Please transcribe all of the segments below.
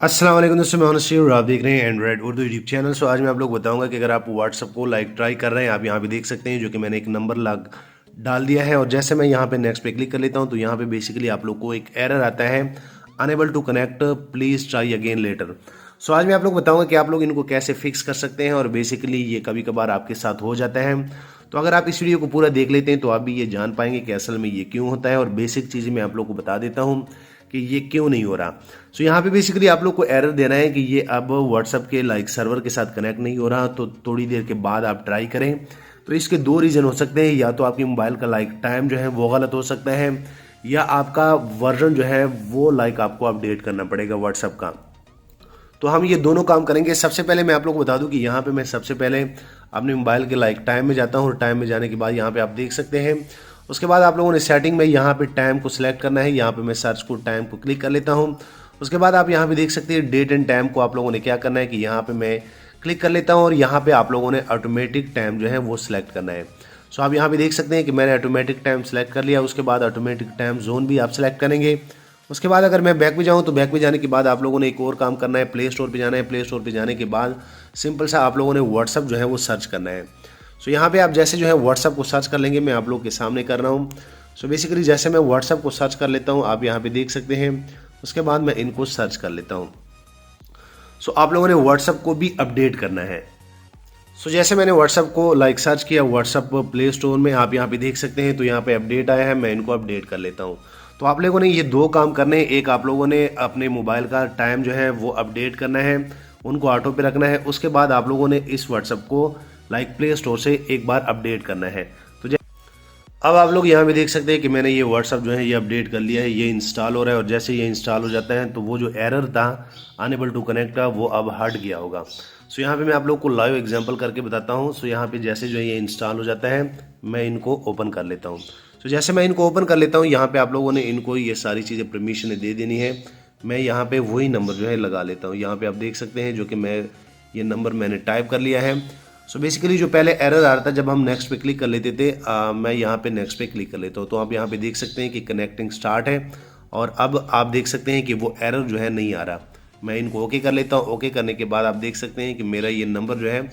अस्सलाम वालेकुम दोस्तों, मैं हूं और आप देख रहे हैं एंड्रॉइड उर्दू यूट्यूब चैनल। आज मैं आप लोग बताऊंगा कि अगर आप व्हाट्सअप को ट्राई कर रहे हैं, आप यहां पे देख सकते हैं जो कि मैंने एक नंबर डाल दिया है। और जैसे मैं यहां पे नेक्स्ट पे क्लिक कर लेता हूं तो यहां पे बेसिकली आप लोग को एक एरर आता है, unable to connect, please try again later. आज मैं आप लोग बताऊंगा कि आप लोग इनको कैसे फिक्स कर सकते हैं। और बेसिकली ये कभी कभार आपके साथ हो जाता है, तो अगर आप इस वीडियो को पूरा देख लेते हैं तो आप भी ये जान पाएंगे कि असल में ये क्यों होता है। और बेसिक चीज़ें मैं आप लोग को बता देता हूँ कि ये क्यों नहीं हो रहा। यहाँ पे बेसिकली आप लोग को एरर देना है कि ये अब व्हाट्सअप के सर्वर के साथ कनेक्ट नहीं हो रहा। तो थोड़ी देर के बाद आप ट्राई करें। तो इसके दो रीज़न हो सकते हैं, या तो आपकी मोबाइल का टाइम जो है वो गलत हो सकता है, या आपका वर्जन जो है वो आपको अपडेट करना पड़ेगा व्हाट्सअप का। तो हम ये दोनों काम करेंगे। सबसे पहले मैं आप लोग को बता दूं कि यहाँ पे मैं सबसे पहले अपने मोबाइल के टाइम में जाता हूँ। और टाइम में जाने के बाद यहाँ पे आप देख सकते हैं, उसके बाद आप लोगों ने सेटिंग में यहाँ पे टाइम को सिलेक्ट करना है। यहाँ पे मैं सर्च को टाइम को क्लिक कर लेता हूँ। उसके बाद आप यहाँ पे देख सकते हैं डेट एंड टाइम को आप लोगों ने क्या करना है कि यहाँ पे मैं क्लिक कर लेता हूँ। और यहाँ पे आप लोगों ने ऑटोमेटिक टाइम जो है वो सिलेक्ट करना है। आप यहाँ पे देख सकते हैं कि मैंने ऑटोमेटिक टाइम सेलेक्ट कर लिया। उसके बाद ऑटोमेटिक टाइम जोन भी आप सेलेक्ट करेंगे। उसके बाद अगर मैं बैक में जाऊँ तो बैक में जाने के बाद आप लोगों ने एक और काम करना है, प्ले स्टोर पे जाना है। प्ले स्टोर पे जाने के बाद सिंपल सा आप लोगों ने व्हाट्सअप जो है वो सर्च करना है। यहाँ पे आप जैसे जो है व्हाट्सअप को सर्च कर लेंगे, मैं आप लोग के सामने कर रहा हूँ। बेसिकली जैसे मैं व्हाट्सअप को सर्च कर लेता हूँ, आप यहाँ पे देख सकते हैं। उसके बाद मैं इनको सर्च कर लेता हूँ। आप लोगों ने व्हाट्सअप को भी अपडेट करना है। जैसे मैंने व्हाट्सअप को सर्च किया व्हाट्सअप प्ले स्टोर में, आप यहाँ पे देख सकते हैं। तो यहाँ पे अपडेट आया है, मैं इनको अपडेट कर लेता हूँ। तो आप लोगों ने ये दो काम करने हैं। एक आप लोगों ने अपने मोबाइल का टाइम जो है वो अपडेट करना है, उनको ऑटो पे रखना है। उसके बाद आप लोगों ने इस व्हाट्सअप को प्ले स्टोर से एक बार अपडेट करना है। तो अब आप लोग यहाँ पे देख सकते हैं कि मैंने ये व्हाट्सअप जो है ये अपडेट कर लिया है, ये इंस्टॉल हो रहा है। और जैसे ये इंस्टॉल हो जाता है तो वो जो एरर था अनेबल टू कनेक्ट का वो अब हट गया होगा। यहाँ पे मैं आप लोग को लाइव एग्जांपल करके बताता हूँ। यहाँ पे जैसे जो ये इंस्टॉल हो जाता है, मैं इनको ओपन कर लेता हूँ। जैसे मैं इनको ओपन कर लेता हूँ, यहाँ पे आप लोगों ने इनको ये सारी चीज़ें परमिशन दे देनी है। मैं यहाँ पे वही नंबर जो है लगा लेता हूँ। यहाँ पे आप देख सकते हैं जो कि ये नंबर मैंने टाइप कर लिया है। बेसिकली जो पहले एरर आ रहा था जब हम नेक्स्ट पे क्लिक कर लेते थे, मैं यहाँ पे नेक्स्ट पे क्लिक कर लेता हूँ। तो आप यहाँ पे देख सकते हैं कि कनेक्टिंग स्टार्ट है। और अब आप देख सकते हैं कि वो एरर जो है नहीं आ रहा। मैं इनको ओके कर लेता हूँ। ओके करने के बाद आप देख सकते हैं कि मेरा ये नंबर जो है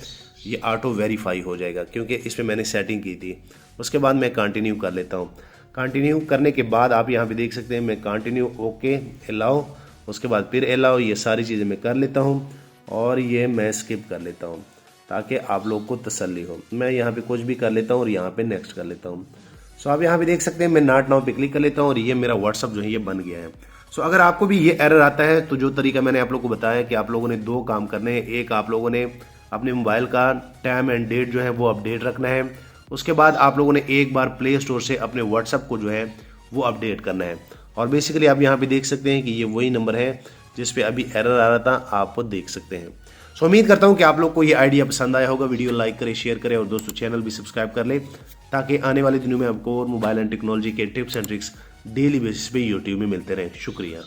ये ऑटो वेरीफाई हो जाएगा, क्योंकि इस पर मैंने सेटिंग की थी। उसके बाद मैं कंटिन्यू कर लेता हूँ। कंटिन्यू करने के बाद आप यहाँ पे देख सकते हैं मैं कंटिन्यू, ओके, अलाउ, उसके बाद फिर अलाउ, ये सारी चीज़ें मैं कर लेता हूँ। और ये मैं स्किप कर लेता हूँ ताकि आप लोग को तसल्ली हो। मैं यहाँ पे कुछ भी कर लेता हूँ और यहाँ पे नेक्स्ट कर लेता हूँ। आप यहाँ पे देख सकते हैं मैं नॉट नाउ पे क्लिक कर लेता हूँ और ये मेरा व्हाट्सअप जो है ये बन गया है। अगर आपको भी ये एरर आता है तो जो तरीका मैंने आप लोग को बताया कि आप लोगों ने दो काम करने हैं। एक, आप लोगों ने अपने मोबाइल का टाइम एंड डेट जो है वो अपडेट रखना है। उसके बाद आप लोगों ने एक बार प्ले स्टोर से अपने व्हाट्सअप को जो है वो अपडेट करना है। और बेसिकली आप यहाँ पे देख सकते हैं कि ये वही नंबर है जिस पे अभी एरर आ रहा था, आप देख सकते हैं। उम्मीद करता हूँ कि आप लोग को ये आइडिया पसंद आया होगा। वीडियो लाइक करें, शेयर करें और दोस्तों चैनल भी सब्सक्राइब कर ले, ताकि आने वाले दिनों में आपको और मोबाइल एंड टेक्नोलॉजी के tips and tricks daily basis पे यूट्यूब में मिलते रहें। शुक्रिया।